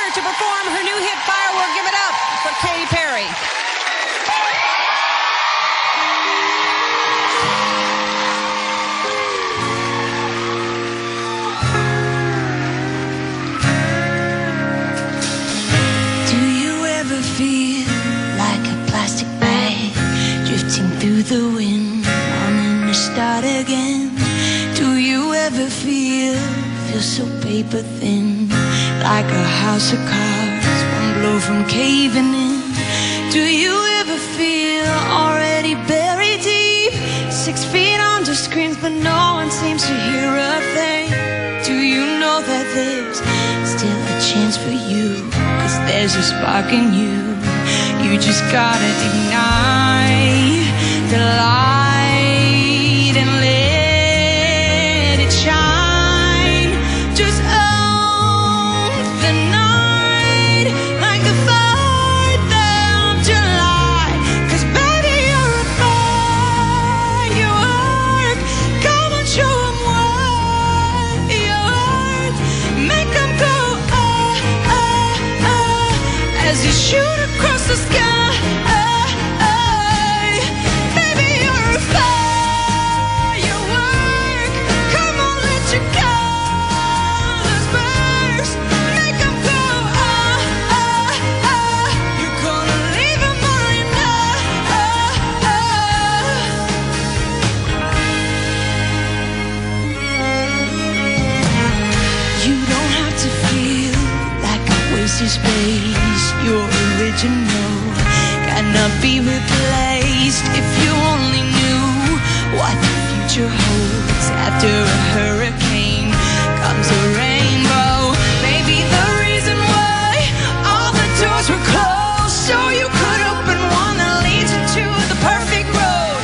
here to perform her new hit, Firework. Give it up for Katy Perry. Do you ever feel like a plastic bag drifting through the wind, wanting to start again? Do you ever feel so paper thin, like a house of cards, one blow from caving in? Do you ever feel already buried deep, 6 feet under screens, but no one seems to hear a thing? Do you know that there's still a chance for you, 'cause there's a spark in you? You just gotta ignite the light and let it shine. Just own the night like the 4th of July. 'Cause baby, you're a firework. Come on, show 'em what you're worth. Make 'em go, oh, oh, oh, as you shoot across the sky. Baby, you're a firework. Come on, let your colors burst. Make 'em go, oh, oh, oh. You're gonna leave 'em all in love. You don't have to feel like a wasted space. You're original, cannot be replaced. If you only knew what the future holds, after a hurricane comes a rainbow. Maybe the reason why all the doors were closed, so you could open one that leads you to the perfect road.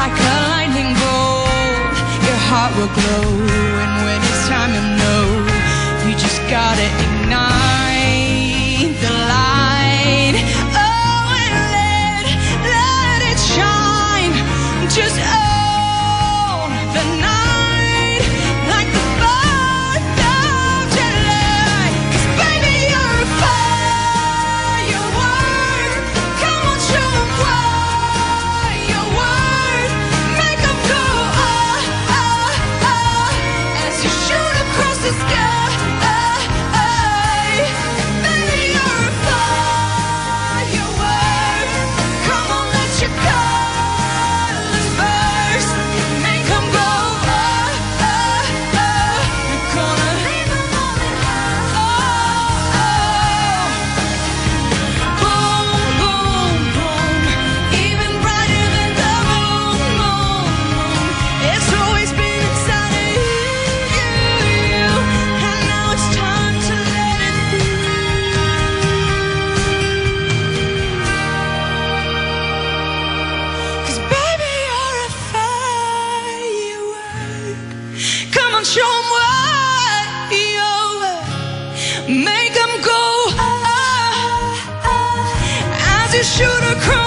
Like a lightning bolt, your heart will glow, and when it's time to know, you just gotta ignite the light. Oh, and let it shine. Just own the night like the 4th of July. 'Cause baby, you're a firework. Come on, show 'em what you're worth. Make 'em go, oh, oh, oh, as you shoot across the sky. Baby, you're a firework. Come on, let your colors burst. Make 'em go, oh, oh, oh. You're gonna leave 'em all in love. Oh, oh. Boom, boom, boom. Even brighter than the moon, moon, moon. It's always been inside of you, and now it's time to let it be. 'Cause baby, you're a firework. Come on, show 'em what you're worth. Make 'em go, oh, oh, as you shoot across